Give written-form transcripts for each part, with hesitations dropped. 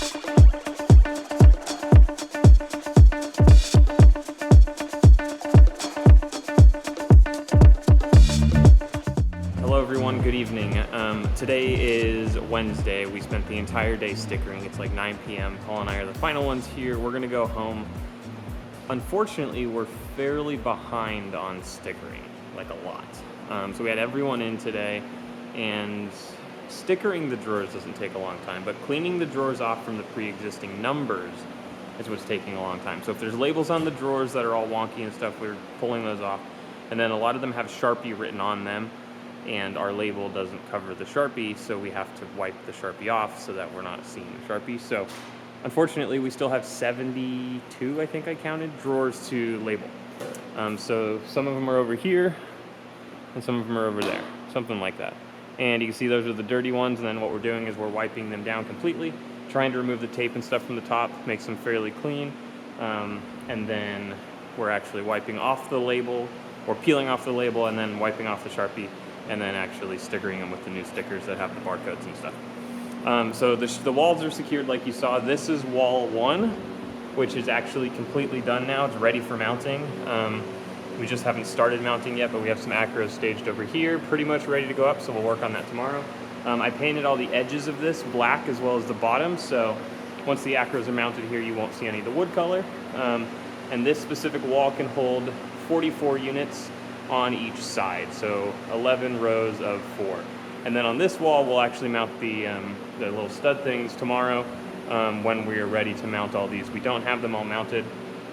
Hello everyone, good evening. Today is Wednesday. We spent the entire day stickering. It's like 9 p.m. Paul and I are the final ones here. We're gonna go home. Unfortunately, we're fairly behind on stickering, like a lot. So we had everyone in today, and stickering the drawers doesn't take a long time, but cleaning the drawers off from the pre-existing numbers is what's taking a long time. So if there's labels on the drawers that are all wonky and stuff, we're pulling those off. And then a lot of them have Sharpie written on them, and our label doesn't cover the Sharpie, so we have to wipe the Sharpie off so that we're not seeing the Sharpie. So unfortunately, we still have 72, I think I counted, drawers to label. So some of them are over here, and some of them are over there, something like that. And you can see those are the dirty ones, and then what we're doing is we're wiping them down completely, trying to remove the tape and stuff from the top, makes them fairly clean, and then we're actually wiping off the label, or peeling off the label, and then wiping off the Sharpie, and then actually stickering them with the new stickers that have the barcodes and stuff. So the walls are secured like you saw. This is wall 1, which is actually completely done now. It's ready for mounting. We just haven't started mounting yet, but we have some acros staged over here, pretty much ready to go up, so we'll work on that tomorrow. I painted all the edges of this black as well as the bottom, so once the acros are mounted here, you won't see any of the wood color. And this specific wall can hold 44 units on each side, so 11 rows of 4. And then on this wall, we'll actually mount the little stud things tomorrow when we're ready to mount all these. We don't have them all mounted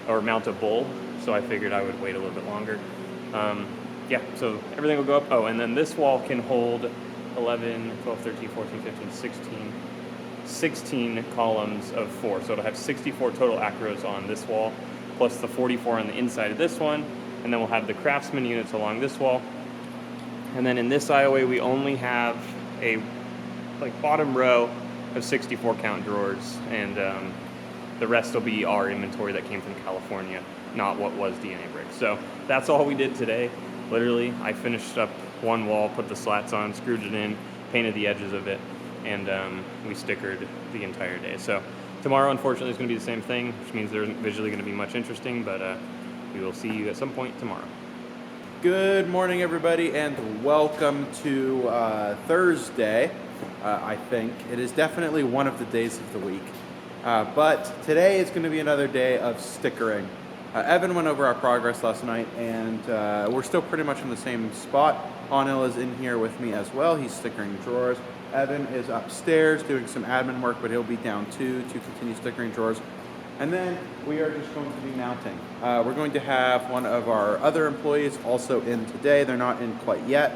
or mountable, so I figured I would wait a little bit longer. Yeah, so everything will go up. Oh, and then this wall can hold 11, 12, 13, 14, 15, 16 columns of 4. So it'll have 64 total acros on this wall, plus the 44 on the inside of this one. And then we'll have the Craftsman units along this wall. And then in this IOA, we only have a bottom row of 64 count drawers, and the rest will be our inventory that came from California, not what was DNA Brick. So that's all we did today. Literally, I finished up one wall, put the slats on, screwed it in, painted the edges of it, and we stickered the entire day. So tomorrow, unfortunately, is going to be the same thing, which means there isn't visually going to be much interesting, but we will see you at some point tomorrow. Good morning, everybody, and welcome to Thursday. I think it is definitely one of the days of the week, but today is going to be another day of stickering. Evan went over our progress last night, and we're still pretty much in the same spot. Anil is in here with me as well. He's stickering drawers. Evan is upstairs doing some admin work, but he'll be down too to continue stickering drawers. And then we are just going to be mounting. We're going to have one of our other employees also in today. They're not in quite yet.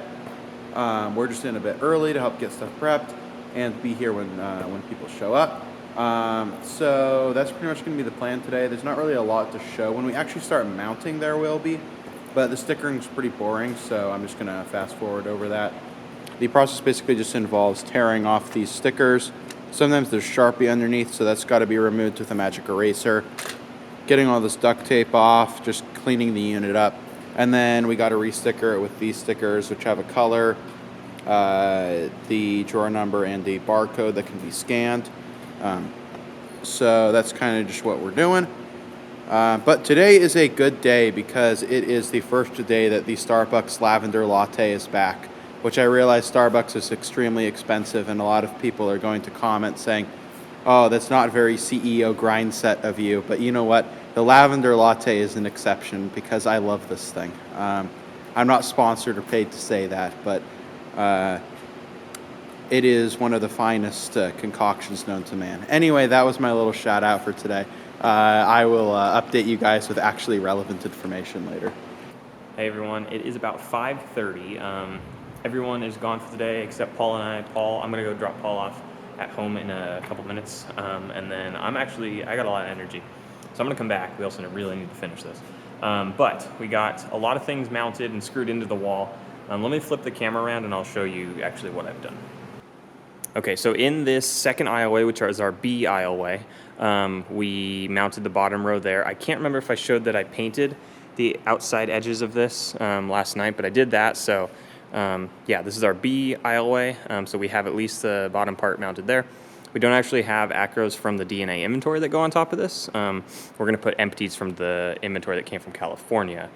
We're just in a bit early to help get stuff prepped and be here when people show up. So that's pretty much going to be the plan today. There's not really a lot to show. When we actually start mounting, there will be, but the stickering is pretty boring, so I'm just going to fast forward over that. The process basically just involves tearing off these stickers. Sometimes there's Sharpie underneath, so that's got to be removed with a magic eraser. Getting all this duct tape off, just cleaning the unit up. And then we got to re-sticker it with these stickers, which have a color, the drawer number, and the barcode that can be scanned. So that's kind of just what we're doing. But today is a good day because it is the first day that the Starbucks Lavender Latte is back, which I realize Starbucks is extremely expensive, and a lot of people are going to comment saying, oh, that's not very CEO grind set of you. But you know what? The Lavender Latte is an exception because I love this thing. I'm not sponsored or paid to say that, but it is one of the finest concoctions known to man. Anyway, that was my little shout out for today. I will update you guys with actually relevant information later. Hey everyone, it is about 5:30. Everyone is gone for the day except Paul and I. I'm going to go drop Paul off at home in a couple minutes, and then I got a lot of energy, so I'm going to come back. We also really need to finish this. But we got a lot of things mounted and screwed into the wall. Let me flip the camera around and I'll show you actually what I've done. Okay, so in this second aisleway, which is our B aisleway, we mounted the bottom row there. I can't remember if I showed that I painted the outside edges of this last night, but I did that, so yeah, this is our B aisleway, so we have at least the bottom part mounted there. We don't actually have acros from the DNA inventory that go on top of this. We're going to put empties from the inventory that came from California.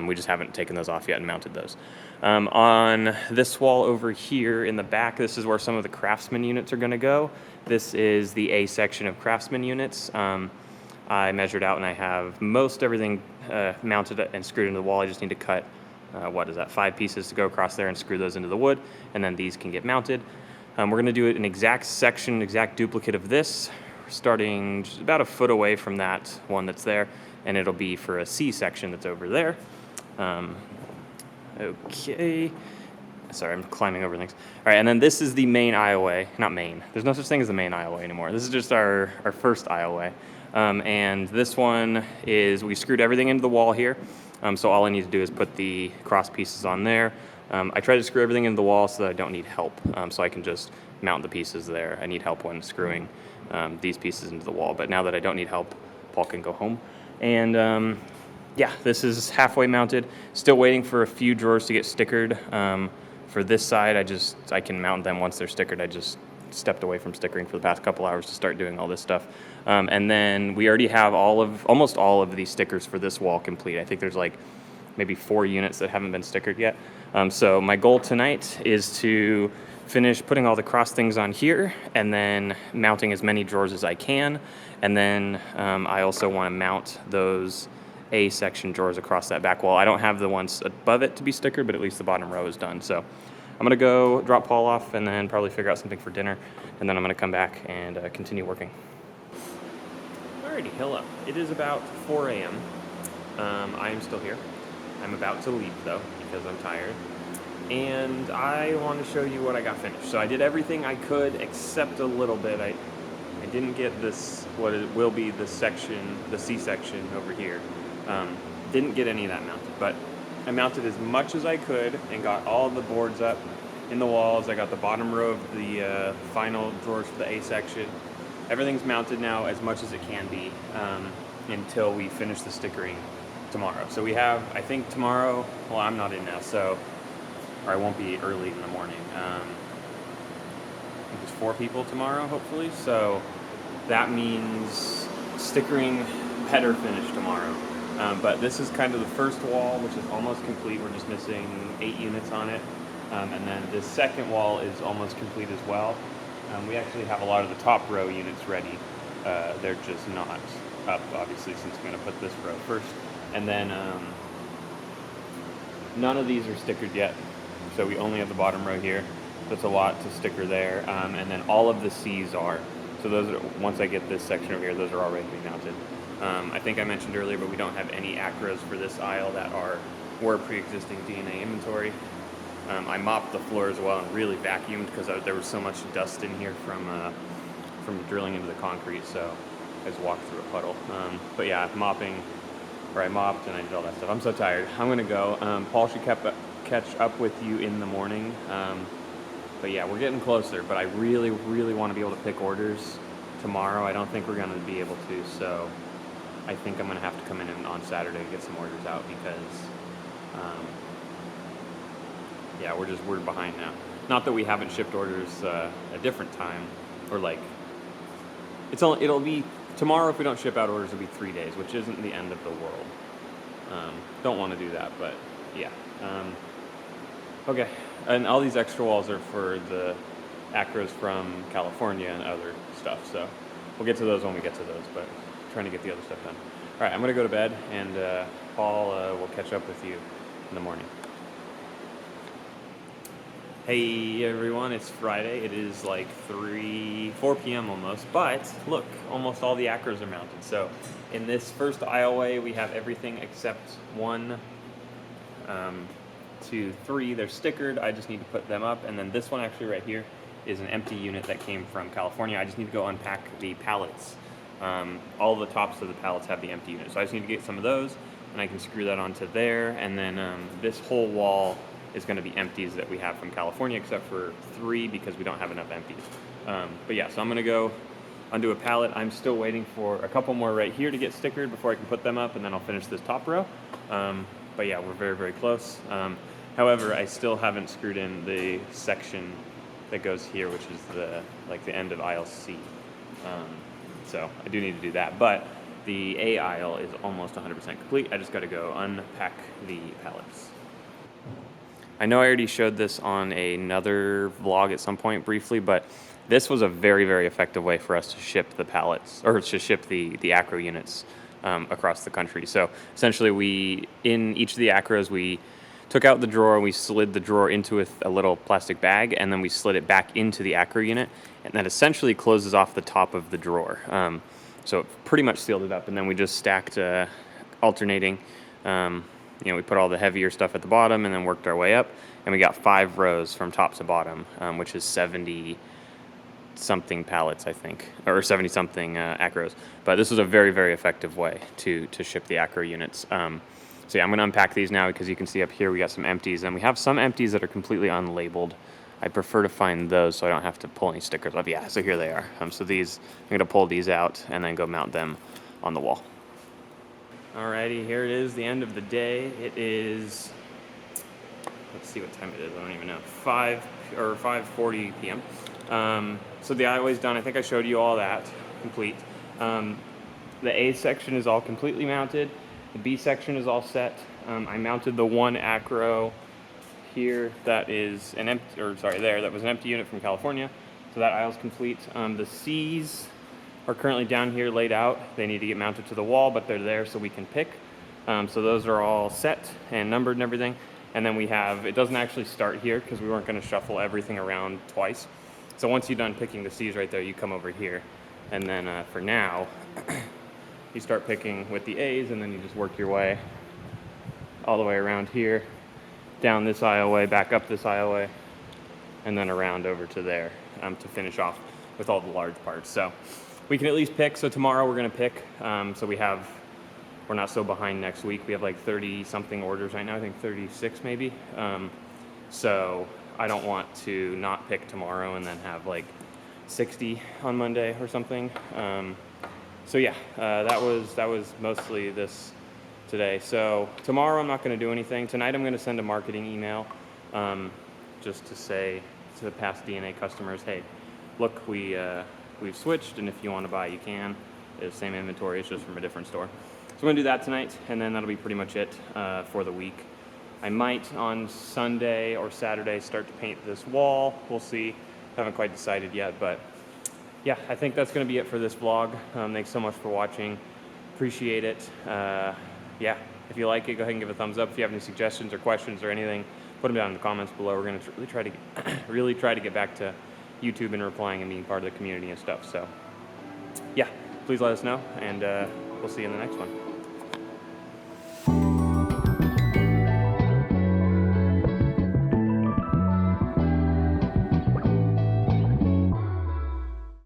We just haven't taken those off yet and mounted those. On this wall over here in the back, this is where some of the Craftsman units are going to go. This is the A section of Craftsman units. I measured out and I have most everything mounted and screwed into the wall. I just need to cut, 5 pieces to go across there and screw those into the wood, and then these can get mounted. We're going to do it an exact section, exact duplicate of this, starting just about a foot away from that one that's there, and it'll be for a C section that's over there. Okay. Sorry, I'm climbing over things. All right, and then this is the main aisleway. Not main. There's no such thing as the main aisleway anymore. This is just our first aisleway. And this one is, we screwed everything into the wall here. So all I need to do is put the cross pieces on there. I try to screw everything into the wall so that I don't need help. So I can just mount the pieces there. I need help when screwing these pieces into the wall. But now that I don't need help, Paul can go home. And yeah, this is halfway mounted. Still waiting for a few drawers to get stickered. For this side, I can mount them once they're stickered. I just stepped away from stickering for the past couple hours to start doing all this stuff. And then we already have almost all of these stickers for this wall complete. I think there's like maybe 4 units that haven't been stickered yet. So my goal tonight is to finish putting all the cross things on here and then mounting as many drawers as I can. And then I also want to mount those A section drawers across that back wall. I don't have the ones above it to be stickered, but at least the bottom row is done. So I'm going to go drop Paul off and then probably figure out something for dinner. And then I'm going to come back and continue working. Alrighty, hello. It is about 4 a.m. I am still here. I'm about to leave though because I'm tired. And I want to show you what I got finished. So I did everything I could except a little bit. I didn't get this, what it will be the section, the C section over here. Didn't get any of that mounted, but I mounted as much as I could and got all the boards up in the walls. I got the bottom row of the final drawers for the A section. Everything's mounted now as much as it can be until we finish the stickering tomorrow. So we have, I think tomorrow, well, I'm not in now, so, or I won't be early in the morning. I think there's 4 people tomorrow, hopefully. So that means stickering better finish tomorrow. But this is kind of the first wall, which is almost complete. We're just missing 8 units on it. And then the second wall is almost complete as well. We actually have a lot of the top row units ready. They're just not up, obviously, since I'm going to put this row first. And then none of these are stickered yet. So we only have the bottom row here. That's a lot to sticker there. And then all of the C's are. So those are, once I get this section over here, those are already mounted. I think I mentioned earlier, but we don't have any acros for this aisle that were pre-existing DNA inventory. I mopped the floor as well and really vacuumed because there was so much dust in here from drilling into the concrete, so I just walked through a puddle. But yeah, I mopped and I did all that stuff. I'm so tired. I'm going to go. Paul should catch up with you in the morning. But yeah, we're getting closer, but I really, really want to be able to pick orders tomorrow. I don't think we're going to be able to, so I think I'm going to have to come in on Saturday to get some orders out because, yeah, we're behind now. Not that we haven't shipped orders a different time, or like, it'll be, tomorrow if we don't ship out orders, it'll be 3 days, which isn't the end of the world. Don't want to do that, but yeah. Okay, and all these extra walls are for the acros from California and other stuff, so we'll get to those when we get to those, but trying to get the other stuff done. All right, I'm going to go to bed, and Paul will catch up with you in the morning. Hey everyone, it's Friday. It is like 4 p.m. almost, but look, almost all the acros are mounted. So in this first aisleway, we have everything except 1, 2, 3. They're stickered. I just need to put them up. And then this one actually right here is an empty unit that came from California. I just need to go unpack the pallets. All the tops of the pallets have the empty unit. So I just need to get some of those, and I can screw that onto there. And then this whole wall is going to be empties that we have from California, except for 3 because we don't have enough empties. But yeah, so I'm going to go undo a pallet. I'm still waiting for a couple more right here to get stickered before I can put them up, and then I'll finish this top row. But yeah, we're very, very close. However, I still haven't screwed in the section that goes here, which is the end of aisle C. So I do need to do that, but the A aisle is almost 100% complete. I just got to go unpack the pallets. I know I already showed this on another vlog at some point briefly, but this was a very, very effective way for us to ship the pallets, or to ship the Acro units across the country. So essentially in each of the Acros, we took out the drawer, we slid the drawer into a little plastic bag, and then we slid it back into the Acro unit, and that essentially closes off the top of the drawer. So it pretty much sealed it up, and then we just stacked alternating. We put all the heavier stuff at the bottom and then worked our way up, and we got 5 rows from top to bottom, which is 70-something pallets, I think, or 70-something Acros. But this was a very, very effective way to ship the Acro units. So yeah, I'm going to unpack these now because you can see up here we got some empties, and we have some empties that are completely unlabeled. I prefer to find those so I don't have to pull any stickers up. Yeah, so here they are. So these, I'm going to pull these out and then go mount them on the wall. Alrighty, here it is, the end of the day. It is, let's see what time it is, I don't even know, 5:40 p.m. So the aisleway's done. I think I showed you all that, complete. The A section is all completely mounted. The B section is all set. I mounted the one Acro here that is that was an empty unit from California. So that aisle's complete. The C's are currently down here laid out. They need to get mounted to the wall, but they're there so we can pick. So those are all set and numbered and everything. And then it doesn't actually start here because we weren't going to shuffle everything around twice. So once you're done picking the C's right there, you come over here. And then for now, you start picking with the A's, and then you just work your way all the way around here, down this aisleway, back up this aisleway, and then around over to there to finish off with all the large parts. So we can at least pick. So tomorrow we're going to pick. So we're not so behind next week. We have like 30-something orders right now. I think 36 maybe. So I don't want to not pick tomorrow and then have like 60 on Monday or something. So yeah, that was mostly this today. So tomorrow I'm not going to do anything. Tonight I'm going to send a marketing email just to say to the past DNA customers, hey, look, we've switched, and if you want to buy, you can. It's the same inventory, it's just from a different store. So I'm going to do that tonight, and then that'll be pretty much it for the week. I might on Sunday or Saturday start to paint this wall. We'll see. Haven't quite decided yet, but yeah, I think that's going to be it for this vlog. Thanks so much for watching. Appreciate it. Yeah, if you like it, go ahead and give a thumbs up. If you have any suggestions or questions or anything, put them down in the comments below. We're going to really try to get back to YouTube and replying and being part of the community and stuff. So yeah, please let us know, and we'll see you in the next one.